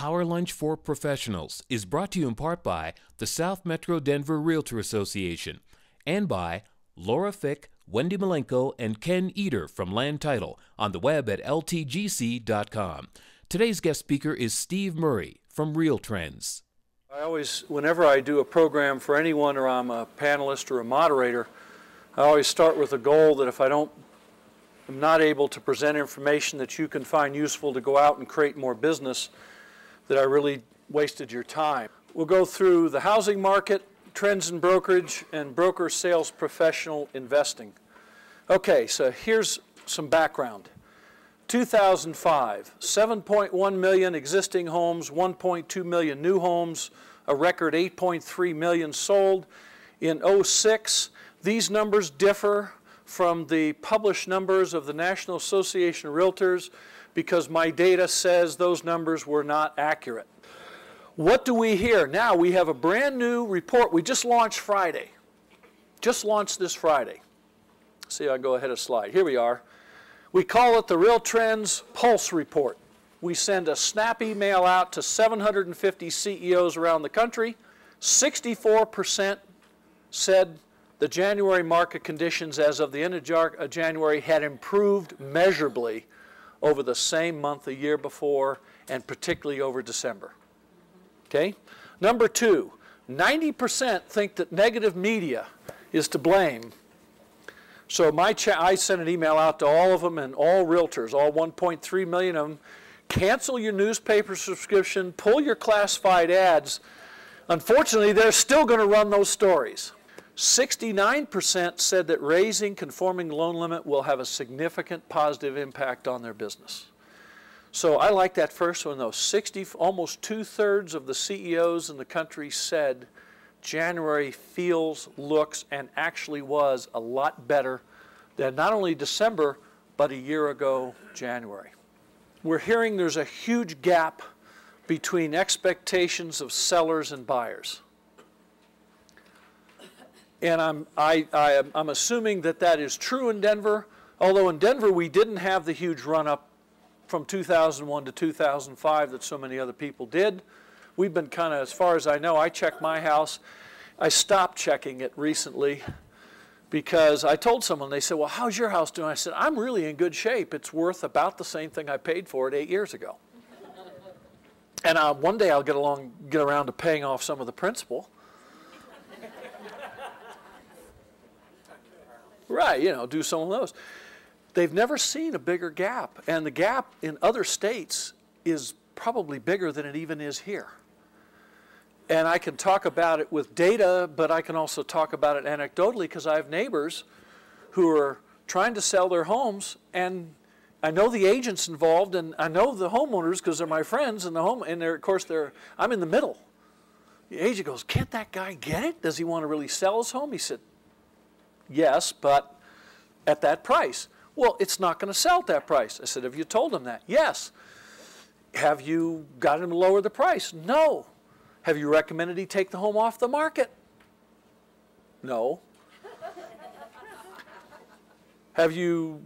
Power Lunch for Professionals is brought to you in part by the South Metro Denver Realtor Association and by Laura Fick, Wendy Malenko, and Ken Eder from Land Title on the web at ltgc.com. Today's guest speaker is Steve Murray from Real Trends. Whenever I do a program for anyone or I'm a panelist or a moderator, I always start with a goal that if I'm not able to present information that you can find useful to go out and create more business, that I really wasted your time. We'll go through the housing market, trends in brokerage, and broker sales professional investing. Okay, so here's some background. 2005, 7.1 million existing homes, 1.2 million new homes, a record 8.3 million sold. In 06, these numbers differ from the published numbers of the National Association of Realtors because my data says those numbers were not accurate. What do we hear? Now we have a brand new report. We just launched Friday. Just launched this Friday. See, I'll go ahead a slide. Here we are. We call it the Real Trends Pulse Report. We send a snap email out to 750 CEOs around the country. 64% said the January market conditions as of the end of January had improved measurably over the same month a year before, and particularly over December. Okay? Number two, 90% think that negative media is to blame. So I sent an email out to all of them and all realtors, all 1.3 million of them. Cancel your newspaper subscription, pull your classified ads. Unfortunately, they're still going to run those stories. 69% said that raising conforming loan limit will have a significant positive impact on their business. So I like that first one though. Almost 2/3 of the CEOs in the country said January feels, looks, and actually was a lot better than not only December, but a year ago, January. We're hearing there's a huge gap between expectations of sellers and buyers. And I'm assuming that that is true in Denver, although in Denver we didn't have the huge run-up from 2001 to 2005 that so many other people did. We've been kind of, as far as I know, I check my house. I stopped checking it recently because I told someone, they said, well, how's your house doing? I said, I'm really in good shape. It's worth about the same thing I paid for it 8 years ago. And one day I'll get around to paying off some of the principal. Right, you know, do some of those. They've never seen a bigger gap, and the gap in other states is probably bigger than it even is here. And I can talk about it with data, but I can also talk about it anecdotally because I have neighbors who are trying to sell their homes, and I know the agents involved, and I know the homeowners because they're my friends, and I'm in the middle. The agent goes, can't that guy get it? Does he want to really sell his home? He said, yes, but at that price. Well, it's not going to sell at that price. I said, have you told him that? Yes. Have you got him to lower the price? No. Have you recommended he take the home off the market? No. Have you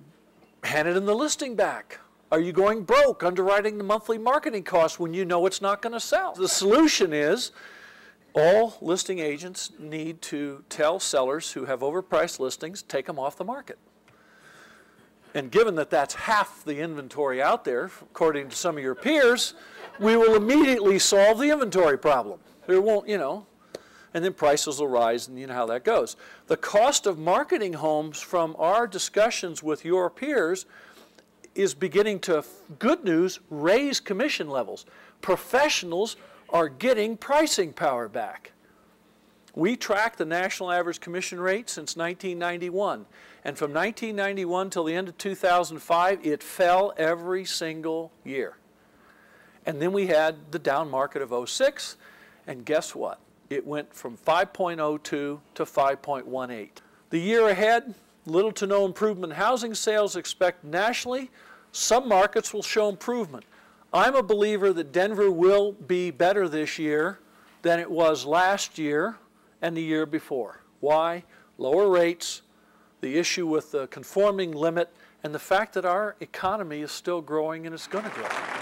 handed him the listing back? Are you going broke underwriting the monthly marketing costs when you know it's not going to sell? The solution is all listing agents need to tell sellers who have overpriced listings, take them off the market. And given that that's half the inventory out there, according to some of your peers, we will immediately solve the inventory problem. There won't, you know, and then prices will rise, and you know how that goes. The cost of marketing homes from our discussions with your peers is beginning to, good news, raise commission levels. Professionals are getting pricing power back. We track the national average commission rate since 1991. And from 1991 till the end of 2005, it fell every single year. And then we had the down market of 06, and guess what? It went from 5.02 to 5.18. The year ahead, little to no improvement in housing sales expected nationally. Some markets will show improvement. I'm a believer that Denver will be better this year than it was last year and the year before. Why? Lower rates, the issue with the conforming limit, and the fact that our economy is still growing and it's going to grow.